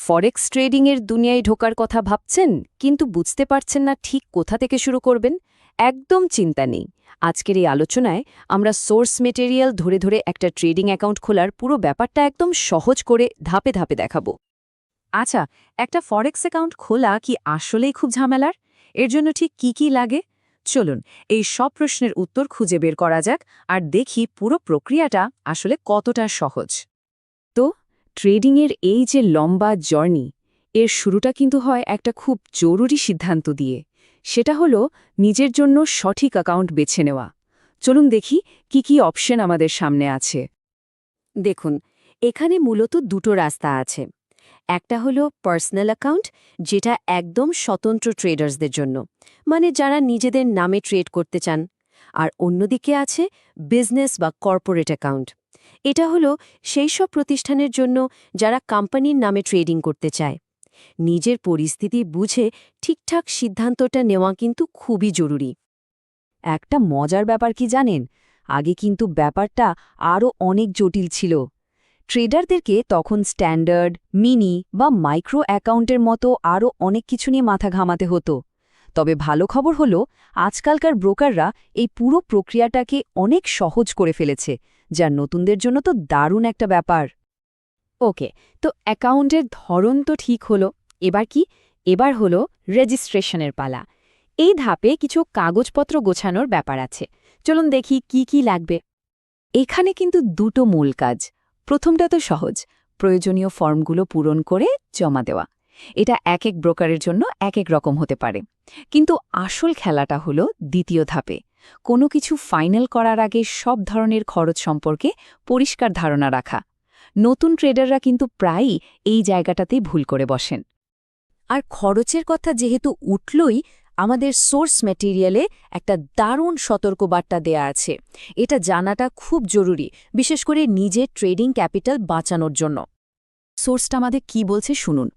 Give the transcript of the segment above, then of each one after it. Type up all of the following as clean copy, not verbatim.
ফরেক্স ট্রেডিংয়ের দুনিয়ায় ঢোকার কথা ভাবছেন কিন্তু বুঝতে পারছেন না ঠিক কোথা থেকে শুরু করবেন? একদম চিন্তা নেই। আজকের এই আলোচনায় আমরা সোর্স মেটেরিয়াল ধরে ধরে একটা ট্রেডিং অ্যাকাউন্ট খোলার পুরো ব্যাপারটা একদম সহজ করে ধাপে ধাপে দেখাবো। আচ্ছা, একটা ফরেক্স অ্যাকাউন্ট খোলা কি আসলেই খুব ঝামেলার? এর জন্য ঠিক কি লাগে? চলুন এই সব প্রশ্নের উত্তর খুঁজে বের করা যাক আর দেখি পুরো প্রক্রিয়াটা আসলে কতটা সহজ। তো ট্রেডিংয়ের এই যে লম্বা জার্নি, এর শুরুটা কিন্তু হয় একটা খুব জরুরি সিদ্ধান্ত দিয়ে। সেটা হলো নিজের জন্য সঠিক অ্যাকাউন্ট বেছে নেওয়া। চলুন দেখি কি অপশন আমাদের সামনে আছে। দেখুন, এখানে মূলত দুটো রাস্তা আছে। একটা হলো পার্সোনাল অ্যাকাউন্ট, যেটা একদম স্বতন্ত্র ট্রেডার্সদের জন্য, মানে যারা নিজেদের নামে ট্রেড করতে চান। আর অন্যদিকে আছে বিজনেস বা কর্পোরেট অ্যাকাউন্ট। এটা হলো সেই সব প্রতিষ্ঠানের জন্য যারা কোম্পানির নামে ট্রেডিং করতে চায়। নিজের পরিস্থিতি বুঝে ঠিকঠাক সিদ্ধান্তটা নেওয়া কিন্তু খুবই জরুরি। একটা মজার ব্যাপার কি জানেন? আগে কিন্তু ব্যাপারটা আরও অনেক জটিল ছিল। ট্রেডারদেরকে তখন স্ট্যান্ডার্ড, মিনি বা মাইক্রো অ্যাকাউন্টের মতো আরও অনেক কিছু নিয়ে মাথা ঘামাতে হতো। তবে ভালো খবর হলো, আজকালকার ব্রোকাররা এই পুরো প্রক্রিয়াটাকে অনেক সহজ করে ফেলেছে, যা নতুনদের জন্য তো দারুণ একটা ব্যাপার। ওকে, তো অ্যাকাউন্টের ধরন তো ঠিক হলো। এবার হলো রেজিস্ট্রেশনের পালা। এই ধাপে কিছু কাগজপত্র গোছানোর ব্যাপার আছে। চলুন দেখি কি লাগবে। এখানে কিন্তু দুটো মূল কাজ। প্রথমটা তো সহজ, প্রয়োজনীয় ফর্মগুলো পূরণ করে জমা দেওয়া। এটা এক এক ব্রোকারের জন্য এক এক রকম হতে পারে। কিন্তু আসল খেলাটা হলো দ্বিতীয় ধাপে। কোনো কিছু ফাইনাল করার আগে সব ধরনের খরচ সম্পর্কে পরিষ্কার ধারণা রাখা। নতুন ট্রেডাররা কিন্তু প্রায়ই এই জায়গাটাতেই ভুল করে বসেন। আর খরচের কথা যেহেতু উঠলই, আমাদের সোর্স ম্যাটেরিয়ালে একটা দারুণ সতর্কবার্তা দেয়া আছে। এটা জানাটা খুব জরুরি, বিশেষ করে নিজের ট্রেডিং ক্যাপিটাল বাঁচানোর জন্য। সোর্সটা আমাদের কি বলছে শুনুন।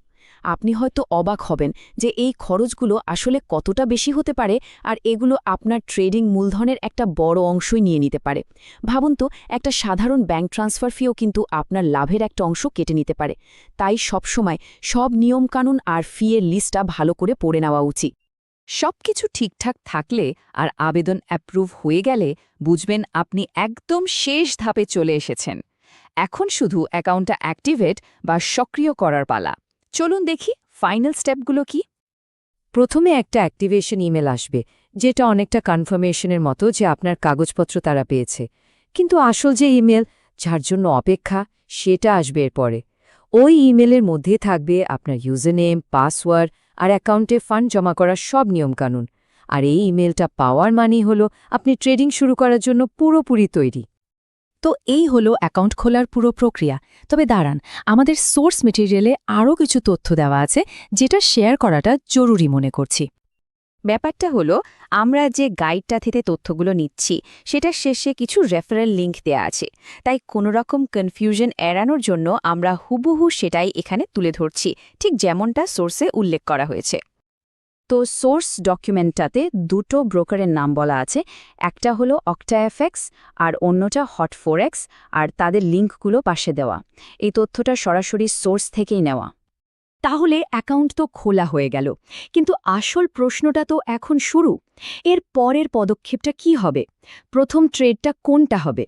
আপনি হয়তো অবাক হবেন যে এই খরচগুলো আসলে কতটা বেশি হতে পারে, আর এগুলো আপনার ট্রেডিং মূলধনের একটা বড় অংশই নিয়ে নিতে পারে। ভাবুন তো, একটা সাধারণ ব্যাংক ট্রান্সফার ফিও কিন্তু আপনার লাভের একটা অংশ কেটে নিতে পারে। তাই সবসময় সব নিয়মকানুন আর ফিয়ের লিস্টটা ভালো করে পড়ে নেওয়া উচিত। সবকিছু ঠিকঠাক থাকলে আর আবেদন অ্যাপ্রুভ হয়ে গেলে বুঝবেন আপনি একদম শেষ ধাপে চলে এসেছেন। এখন শুধু অ্যাকাউন্টটা অ্যাক্টিভেট বা সক্রিয় করার পালা। চলুন দেখি ফাইনাল স্টেপগুলো কি। প্রথমে একটা অ্যাক্টিভেশন ইমেল আসবে, যেটা অনেকটা কনফার্মেশনের মতো যে আপনার কাগজপত্র তারা পেয়েছে। কিন্তু আসল যে ইমেল, যার জন্য অপেক্ষা, সেটা আসবে এরপরে। ওই ইমেলের মধ্যে থাকবে আপনার ইউজারনেম, পাসওয়ার্ড আর অ্যাকাউন্টে ফান্ড জমা করার সব নিয়মকানুন। আর এই ইমেলটা পাওয়ার মানেই হলো আপনি ট্রেডিং শুরু করার জন্য পুরোপুরি তৈরি। তো এই হলো অ্যাকাউন্ট খোলার পুরো প্রক্রিয়া। তবে দাঁড়ান, আমাদের সোর্স মেটেরিয়ালে আরও কিছু তথ্য দেওয়া আছে, যেটা শেয়ার করাটা জরুরি মনে করছি। ব্যাপারটা হলো, আমরা যে গাইডটা থেকে তথ্যগুলো নিচ্ছি সেটার শেষে কিছু রেফারেল লিঙ্ক দেয়া আছে। তাই কোনোরকম কনফিউশন এড়ানোর জন্য আমরা হুবহু সেটাই এখানে তুলে ধরছি, ঠিক যেমনটা সোর্সে উল্লেখ করা হয়েছে। তো সোর্স ডকুমেন্টটাতে দুটো ব্রোকারের নাম বলা আছে। একটা হলো অক্টাএফএক্স আর অন্যটা হট4এক্স, আর তাদের লিঙ্কগুলো পাশে দেওয়া। এই তথ্যটা সরাসরি সোর্স থেকেই নেওয়া। তাহলে অ্যাকাউন্ট তো খোলা হয়ে গেল, কিন্তু আসল প্রশ্নটা তো এখন শুরু। এর পরের পদক্ষেপটা কি হবে? প্রথম ট্রেডটা কোনটা হবে?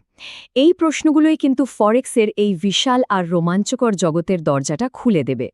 এই প্রশ্নগুলোই কিন্তু ফরেক্সের এই বিশাল আর রোমাঞ্চকর জগতের দরজাটা খুলে দেবে।